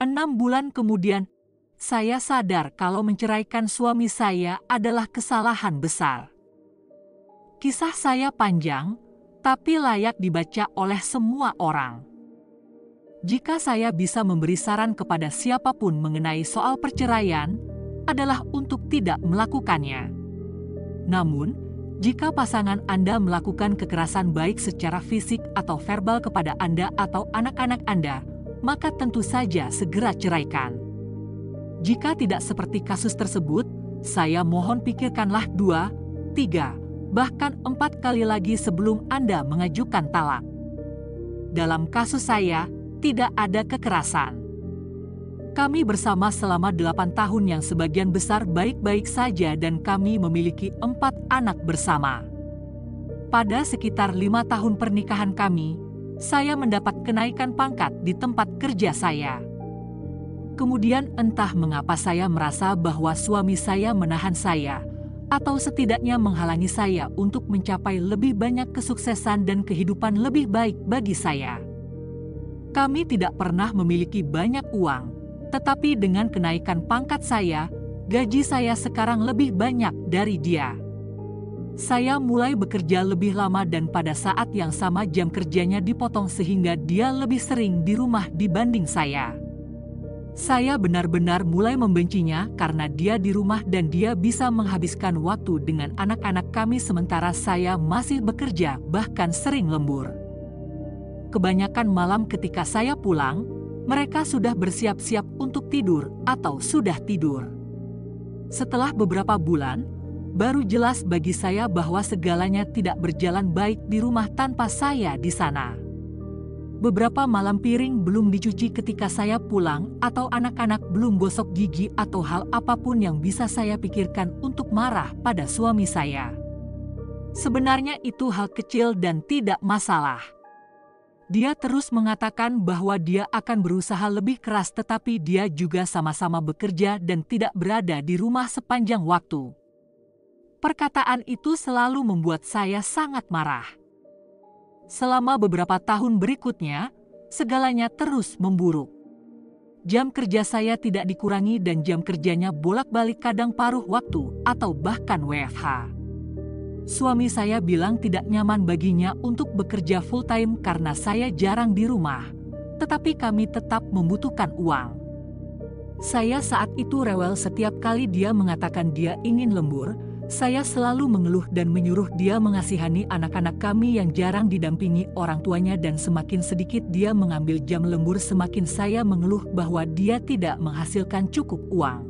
6 bulan kemudian, saya sadar kalau menceraikan suami saya adalah kesalahan besar. Kisah saya panjang, tapi layak dibaca oleh semua orang. Jika saya bisa memberi saran kepada siapapun mengenai soal perceraian, adalah untuk tidak melakukannya. Namun, jika pasangan Anda melakukan kekerasan baik secara fisik atau verbal kepada Anda atau anak-anak Anda, maka tentu saja segera ceraikan. Jika tidak seperti kasus tersebut, saya mohon pikirkanlah 2, 3, bahkan 4 kali lagi sebelum Anda mengajukan talak. Dalam kasus saya, tidak ada kekerasan. Kami bersama selama 8 tahun yang sebagian besar baik-baik saja dan kami memiliki 4 anak bersama. Pada sekitar 5 tahun pernikahan kami, saya mendapat kenaikan pangkat di tempat kerja saya. Kemudian entah mengapa saya merasa bahwa suami saya menahan saya, atau setidaknya menghalangi saya untuk mencapai lebih banyak kesuksesan dan kehidupan lebih baik bagi saya. Kami tidak pernah memiliki banyak uang, tetapi dengan kenaikan pangkat saya, gaji saya sekarang lebih banyak dari dia. Saya mulai bekerja lebih lama dan pada saat yang sama jam kerjanya dipotong sehingga dia lebih sering di rumah dibanding saya. Saya benar-benar mulai membencinya karena dia di rumah dan dia bisa menghabiskan waktu dengan anak-anak kami sementara saya masih bekerja bahkan sering lembur. Kebanyakan malam ketika saya pulang, mereka sudah bersiap-siap untuk tidur atau sudah tidur. Setelah beberapa bulan, baru jelas bagi saya bahwa segalanya tidak berjalan baik di rumah tanpa saya di sana. Beberapa malam piring belum dicuci ketika saya pulang atau anak-anak belum gosok gigi atau hal apapun yang bisa saya pikirkan untuk marah pada suami saya. Sebenarnya itu hal kecil dan tidak masalah. Dia terus mengatakan bahwa dia akan berusaha lebih keras tetapi dia juga sama-sama bekerja dan tidak berada di rumah sepanjang waktu. Perkataan itu selalu membuat saya sangat marah. Selama beberapa tahun berikutnya, segalanya terus memburuk. Jam kerja saya tidak dikurangi dan jam kerjanya bolak-balik kadang paruh waktu atau bahkan WFH. Suami saya bilang tidak nyaman baginya untuk bekerja full-time karena saya jarang di rumah, tetapi kami tetap membutuhkan uang. Saya saat itu rewel setiap kali dia mengatakan dia ingin lembur. Saya selalu mengeluh dan menyuruh dia mengasihani anak-anak kami yang jarang didampingi orang tuanya dan semakin sedikit dia mengambil jam lembur semakin saya mengeluh bahwa dia tidak menghasilkan cukup uang.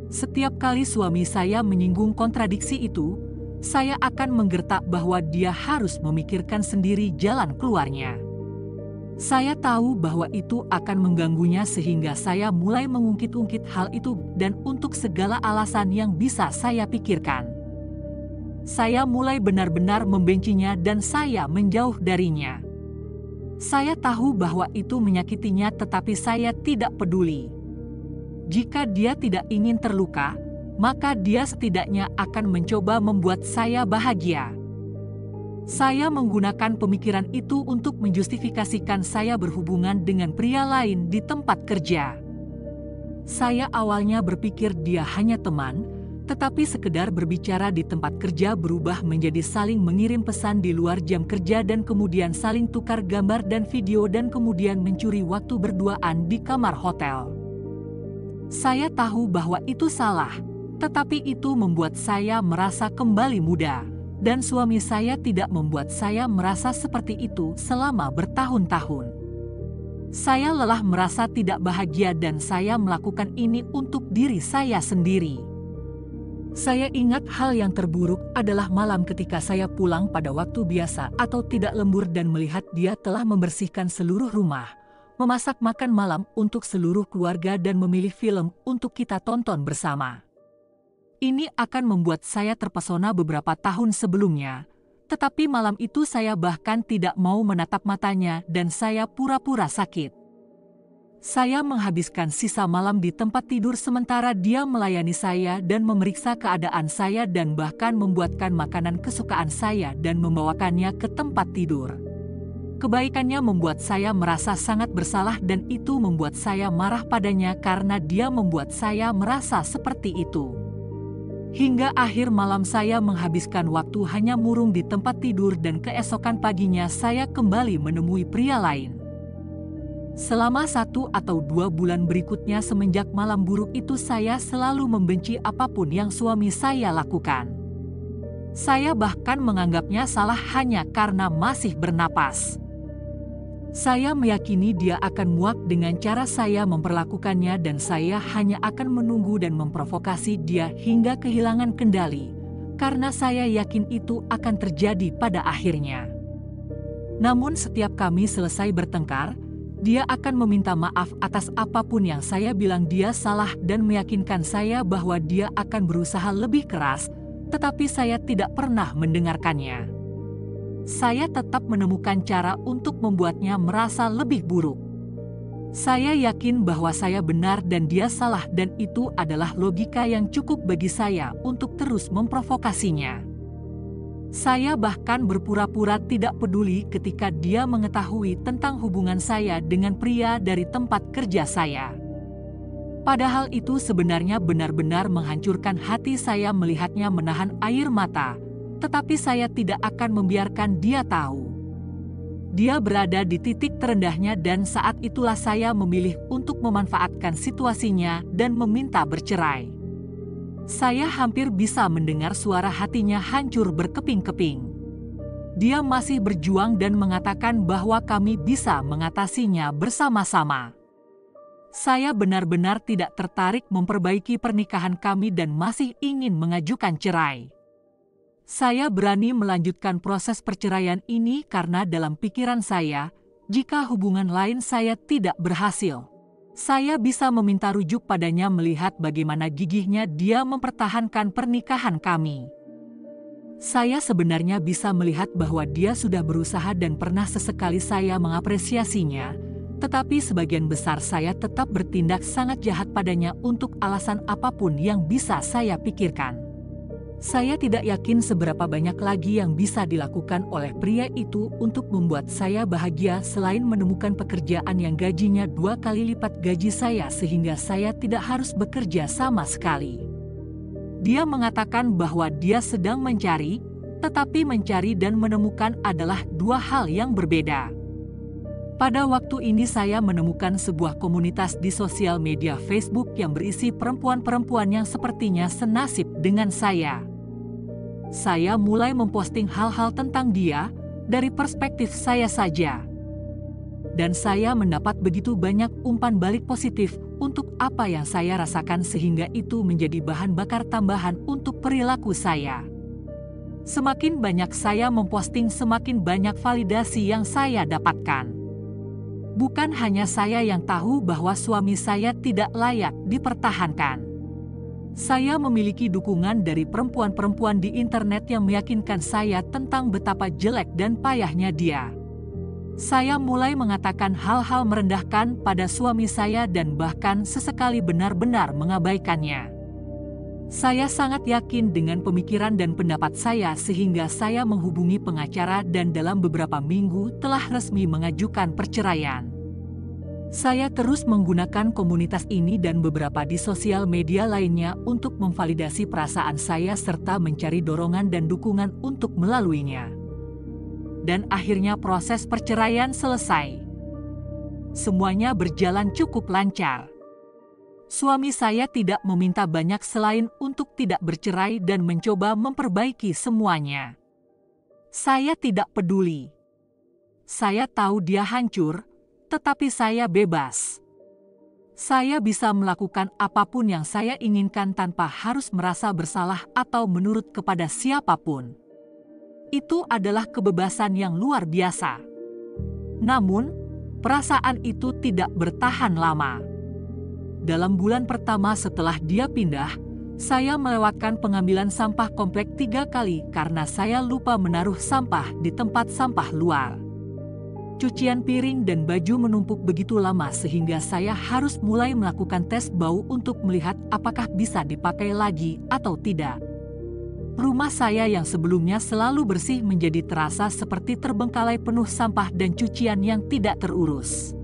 Setiap kali suami saya menyinggung kontradiksi itu, saya akan menggertak bahwa dia harus memikirkan sendiri jalan keluarnya. Saya tahu bahwa itu akan mengganggunya sehingga saya mulai mengungkit-ungkit hal itu dan untuk segala alasan yang bisa saya pikirkan. Saya mulai benar-benar membencinya dan saya menjauh darinya. Saya tahu bahwa itu menyakitinya tetapi saya tidak peduli. Jika dia tidak ingin terluka, maka dia setidaknya akan mencoba membuat saya bahagia. Saya menggunakan pemikiran itu untuk menjustifikasikan saya berhubungan dengan pria lain di tempat kerja. Saya awalnya berpikir dia hanya teman, tetapi sekedar berbicara di tempat kerja berubah menjadi saling mengirim pesan di luar jam kerja dan kemudian saling tukar gambar dan video dan kemudian mencuri waktu berduaan di kamar hotel. Saya tahu bahwa itu salah. Tetapi itu membuat saya merasa kembali muda, dan suami saya tidak membuat saya merasa seperti itu selama bertahun-tahun. Saya lelah merasa tidak bahagia dan saya melakukan ini untuk diri saya sendiri. Saya ingat hal yang terburuk adalah malam ketika saya pulang pada waktu biasa atau tidak lembur dan melihat dia telah membersihkan seluruh rumah, memasak makan malam untuk seluruh keluarga dan memilih film untuk kita tonton bersama. Ini akan membuat saya terpesona beberapa tahun sebelumnya, tetapi malam itu saya bahkan tidak mau menatap matanya dan saya pura-pura sakit. Saya menghabiskan sisa malam di tempat tidur sementara dia melayani saya dan memeriksa keadaan saya dan bahkan membuatkan makanan kesukaan saya dan membawakannya ke tempat tidur. Kebaikannya membuat saya merasa sangat bersalah dan itu membuat saya marah padanya karena dia membuat saya merasa seperti itu. Hingga akhir malam saya menghabiskan waktu hanya murung di tempat tidur dan keesokan paginya saya kembali menemui pria lain. Selama 1 atau 2 bulan berikutnya semenjak malam buruk itu saya selalu membenci apapun yang suami saya lakukan. Saya bahkan menganggapnya salah hanya karena masih bernapas. Saya meyakini dia akan muak dengan cara saya memperlakukannya dan saya hanya akan menunggu dan memprovokasi dia hingga kehilangan kendali, karena saya yakin itu akan terjadi pada akhirnya. Namun setiap kami selesai bertengkar, dia akan meminta maaf atas apapun yang saya bilang dia salah dan meyakinkan saya bahwa dia akan berusaha lebih keras, tetapi saya tidak pernah mendengarkannya. Saya tetap menemukan cara untuk membuatnya merasa lebih buruk. Saya yakin bahwa saya benar dan dia salah dan itu adalah logika yang cukup bagi saya untuk terus memprovokasinya. Saya bahkan berpura-pura tidak peduli ketika dia mengetahui tentang hubungan saya dengan pria dari tempat kerja saya. Padahal itu sebenarnya benar-benar menghancurkan hati saya melihatnya menahan air mata. Tetapi saya tidak akan membiarkan dia tahu. Dia berada di titik terendahnya dan saat itulah saya memilih untuk memanfaatkan situasinya dan meminta bercerai. Saya hampir bisa mendengar suara hatinya hancur berkeping-keping. Dia masih berjuang dan mengatakan bahwa kami bisa mengatasinya bersama-sama. Saya benar-benar tidak tertarik memperbaiki pernikahan kami dan masih ingin mengajukan cerai. Saya berani melanjutkan proses perceraian ini karena dalam pikiran saya, jika hubungan lain saya tidak berhasil, saya bisa meminta rujuk padanya melihat bagaimana gigihnya dia mempertahankan pernikahan kami. Saya sebenarnya bisa melihat bahwa dia sudah berusaha dan pernah sesekali saya mengapresiasinya, tetapi sebagian besar saya tetap bertindak sangat jahat padanya untuk alasan apapun yang bisa saya pikirkan. Saya tidak yakin seberapa banyak lagi yang bisa dilakukan oleh pria itu untuk membuat saya bahagia selain menemukan pekerjaan yang gajinya 2 kali lipat gaji saya sehingga saya tidak harus bekerja sama sekali. Dia mengatakan bahwa dia sedang mencari, tetapi mencari dan menemukan adalah 2 hal yang berbeda. Pada waktu ini saya menemukan sebuah komunitas di sosial media Facebook yang berisi perempuan-perempuan yang sepertinya senasib dengan saya. Saya mulai memposting hal-hal tentang dia dari perspektif saya saja. Dan saya mendapat begitu banyak umpan balik positif untuk apa yang saya rasakan sehingga itu menjadi bahan bakar tambahan untuk perilaku saya. Semakin banyak saya memposting, semakin banyak validasi yang saya dapatkan. Bukan hanya saya yang tahu bahwa suami saya tidak layak dipertahankan. Saya memiliki dukungan dari perempuan-perempuan di internet yang meyakinkan saya tentang betapa jelek dan payahnya dia. Saya mulai mengatakan hal-hal merendahkan pada suami saya dan bahkan sesekali benar-benar mengabaikannya. Saya sangat yakin dengan pemikiran dan pendapat saya sehingga saya menghubungi pengacara dan dalam beberapa minggu telah resmi mengajukan perceraian. Saya terus menggunakan komunitas ini dan beberapa di sosial media lainnya untuk memvalidasi perasaan saya serta mencari dorongan dan dukungan untuk melaluinya. Dan akhirnya proses perceraian selesai. Semuanya berjalan cukup lancar. Suami saya tidak meminta banyak selain untuk tidak bercerai dan mencoba memperbaiki semuanya. Saya tidak peduli. Saya tahu dia hancur, tetapi saya bebas. Saya bisa melakukan apapun yang saya inginkan tanpa harus merasa bersalah atau menurut kepada siapapun. Itu adalah kebebasan yang luar biasa. Namun, perasaan itu tidak bertahan lama. Dalam bulan pertama setelah dia pindah, saya melewatkan pengambilan sampah komplek 3 kali karena saya lupa menaruh sampah di tempat sampah luar. Cucian piring dan baju menumpuk begitu lama sehingga saya harus mulai melakukan tes bau untuk melihat apakah bisa dipakai lagi atau tidak. Rumah saya yang sebelumnya selalu bersih menjadi terasa seperti terbengkalai penuh sampah dan cucian yang tidak terurus.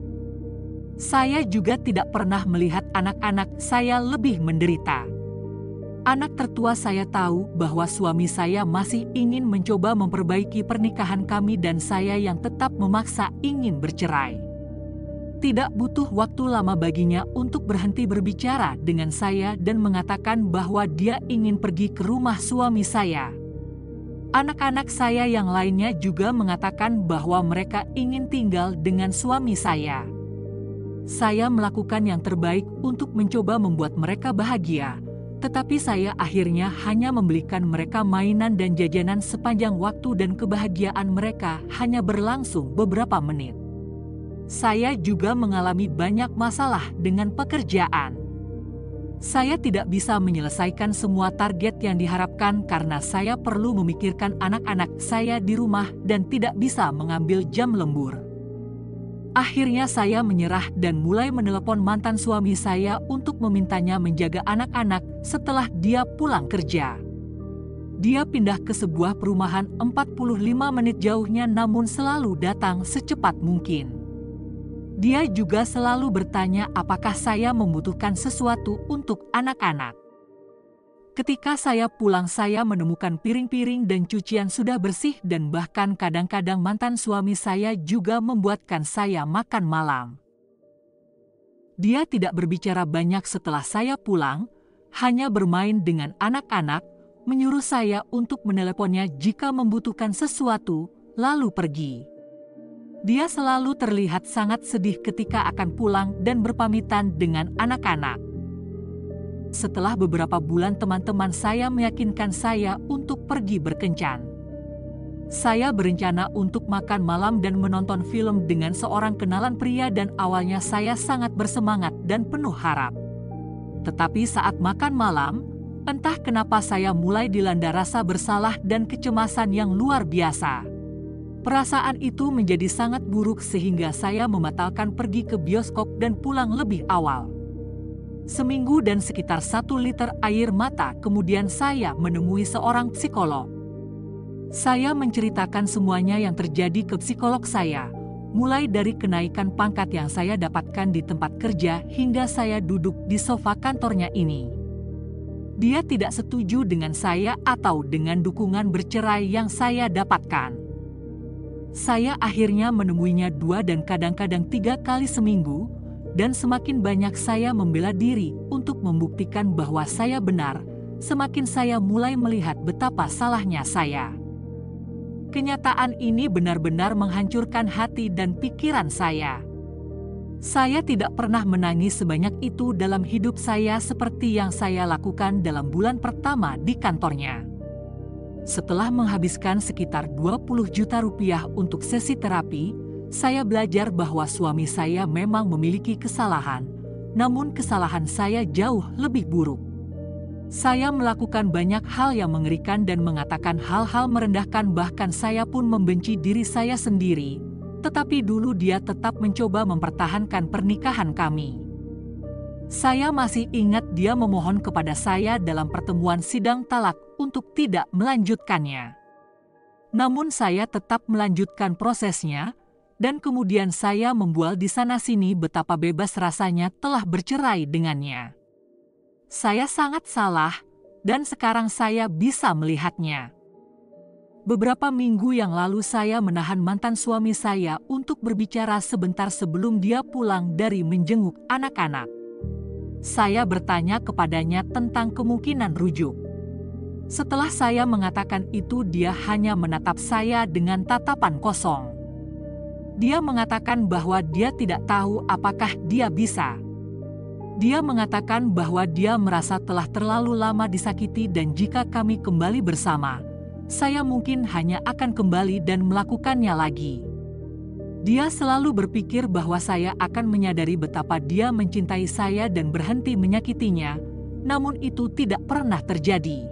Saya juga tidak pernah melihat anak-anak saya lebih menderita. Anak tertua saya tahu bahwa suami saya masih ingin mencoba memperbaiki pernikahan kami dan saya yang tetap memaksa ingin bercerai. Tidak butuh waktu lama baginya untuk berhenti berbicara dengan saya dan mengatakan bahwa dia ingin pergi ke rumah suami saya. Anak-anak saya yang lainnya juga mengatakan bahwa mereka ingin tinggal dengan suami saya. Saya melakukan yang terbaik untuk mencoba membuat mereka bahagia, tetapi saya akhirnya hanya membelikan mereka mainan dan jajanan sepanjang waktu dan kebahagiaan mereka hanya berlangsung beberapa menit. Saya juga mengalami banyak masalah dengan pekerjaan. Saya tidak bisa menyelesaikan semua target yang diharapkan karena saya perlu memikirkan anak-anak saya di rumah dan tidak bisa mengambil jam lembur. Akhirnya saya menyerah dan mulai menelepon mantan suami saya untuk memintanya menjaga anak-anak setelah dia pulang kerja. Dia pindah ke sebuah perumahan 45 menit jauhnya namun selalu datang secepat mungkin. Dia juga selalu bertanya apakah saya membutuhkan sesuatu untuk anak-anak. Ketika saya pulang saya menemukan piring-piring dan cucian sudah bersih dan bahkan kadang-kadang mantan suami saya juga membuatkan saya makan malam. Dia tidak berbicara banyak setelah saya pulang, hanya bermain dengan anak-anak, menyuruh saya untuk meneleponnya jika membutuhkan sesuatu, lalu pergi. Dia selalu terlihat sangat sedih ketika akan pulang dan berpamitan dengan anak-anak. Setelah beberapa bulan teman-teman saya meyakinkan saya untuk pergi berkencan. Saya berencana untuk makan malam dan menonton film dengan seorang kenalan pria dan awalnya saya sangat bersemangat dan penuh harap. Tetapi saat makan malam, entah kenapa saya mulai dilanda rasa bersalah dan kecemasan yang luar biasa. Perasaan itu menjadi sangat buruk sehingga saya membatalkan pergi ke bioskop dan pulang lebih awal. Seminggu dan sekitar 1 liter air mata kemudian saya menemui seorang psikolog. Saya menceritakan semuanya yang terjadi ke psikolog saya, mulai dari kenaikan pangkat yang saya dapatkan di tempat kerja hingga saya duduk di sofa kantornya ini. Dia tidak setuju dengan saya atau dengan dukungan bercerai yang saya dapatkan. Saya akhirnya menemuinya 2 dan kadang-kadang 3 kali seminggu, dan semakin banyak saya membela diri untuk membuktikan bahwa saya benar, semakin saya mulai melihat betapa salahnya saya. Kenyataan ini benar-benar menghancurkan hati dan pikiran saya. Saya tidak pernah menangis sebanyak itu dalam hidup saya seperti yang saya lakukan dalam bulan pertama di kantornya. Setelah menghabiskan sekitar 20 juta rupiah untuk sesi terapi, saya belajar bahwa suami saya memang memiliki kesalahan, namun kesalahan saya jauh lebih buruk. Saya melakukan banyak hal yang mengerikan dan mengatakan hal-hal merendahkan bahkan saya pun membenci diri saya sendiri, tetapi dulu dia tetap mencoba mempertahankan pernikahan kami. Saya masih ingat dia memohon kepada saya dalam pertemuan sidang talak untuk tidak melanjutkannya. Namun saya tetap melanjutkan prosesnya, dan kemudian saya membual di sana-sini betapa bebas rasanya telah bercerai dengannya. Saya sangat salah, dan sekarang saya bisa melihatnya. Beberapa minggu yang lalu saya menahan mantan suami saya untuk berbicara sebentar sebelum dia pulang dari menjenguk anak-anak. Saya bertanya kepadanya tentang kemungkinan rujuk. Setelah saya mengatakan itu, dia hanya menatap saya dengan tatapan kosong. Dia mengatakan bahwa dia tidak tahu apakah dia bisa. Dia mengatakan bahwa dia merasa telah terlalu lama disakiti dan jika kami kembali bersama, saya mungkin hanya akan kembali dan melakukannya lagi. Dia selalu berpikir bahwa saya akan menyadari betapa dia mencintai saya dan berhenti menyakitinya, namun itu tidak pernah terjadi.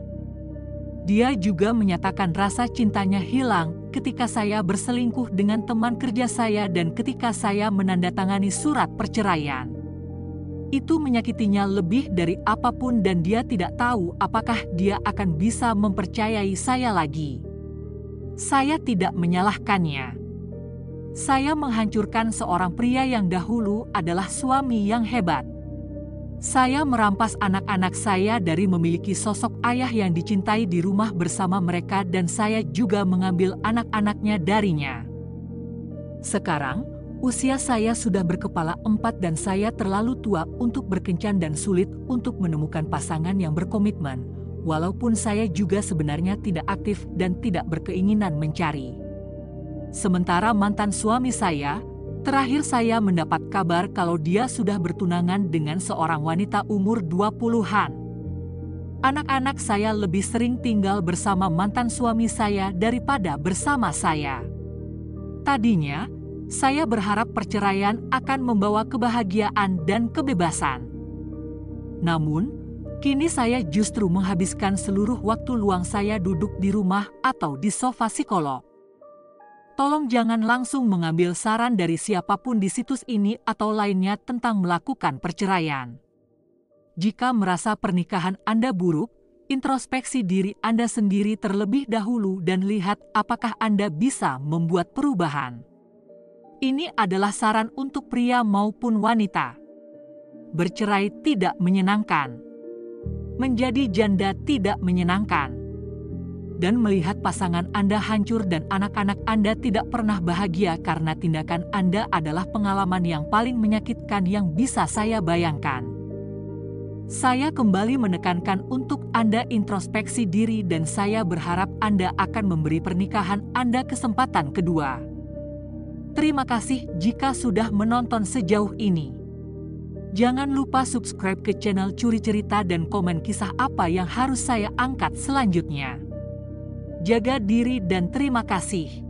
Dia juga menyatakan rasa cintanya hilang ketika saya berselingkuh dengan teman kerja saya dan ketika saya menandatangani surat perceraian. Itu menyakitinya lebih dari apapun dan dia tidak tahu apakah dia akan bisa mempercayai saya lagi. Saya tidak menyalahkannya. Saya menghancurkan seorang pria yang dahulu adalah suami yang hebat. Saya merampas anak-anak saya dari memiliki sosok ayah yang dicintai di rumah bersama mereka dan saya juga mengambil anak-anaknya darinya. Sekarang, usia saya sudah berkepala 4 dan saya terlalu tua untuk berkencan dan sulit untuk menemukan pasangan yang berkomitmen, walaupun saya juga sebenarnya tidak aktif dan tidak berkeinginan mencari. Sementara mantan suami saya, terakhir saya mendapat kabar kalau dia sudah bertunangan dengan seorang wanita umur 20-an. Anak-anak saya lebih sering tinggal bersama mantan suami saya daripada bersama saya. Tadinya, saya berharap perceraian akan membawa kebahagiaan dan kebebasan. Namun, kini saya justru menghabiskan seluruh waktu luang saya duduk di rumah atau di sofa psikolog. Tolong jangan langsung mengambil saran dari siapapun di situs ini atau lainnya tentang melakukan perceraian. Jika merasa pernikahan Anda buruk, introspeksi diri Anda sendiri terlebih dahulu dan lihat apakah Anda bisa membuat perubahan. Ini adalah saran untuk pria maupun wanita. Bercerai tidak menyenangkan. Menjadi janda tidak menyenangkan. Dan melihat pasangan Anda hancur dan anak-anak Anda tidak pernah bahagia karena tindakan Anda adalah pengalaman yang paling menyakitkan yang bisa saya bayangkan. Saya kembali menekankan untuk Anda introspeksi diri dan saya berharap Anda akan memberi pernikahan Anda kesempatan kedua. Terima kasih jika sudah menonton sejauh ini. Jangan lupa subscribe ke channel Curi Cerita dan komen kisah apa yang harus saya angkat selanjutnya. Jaga diri dan terima kasih.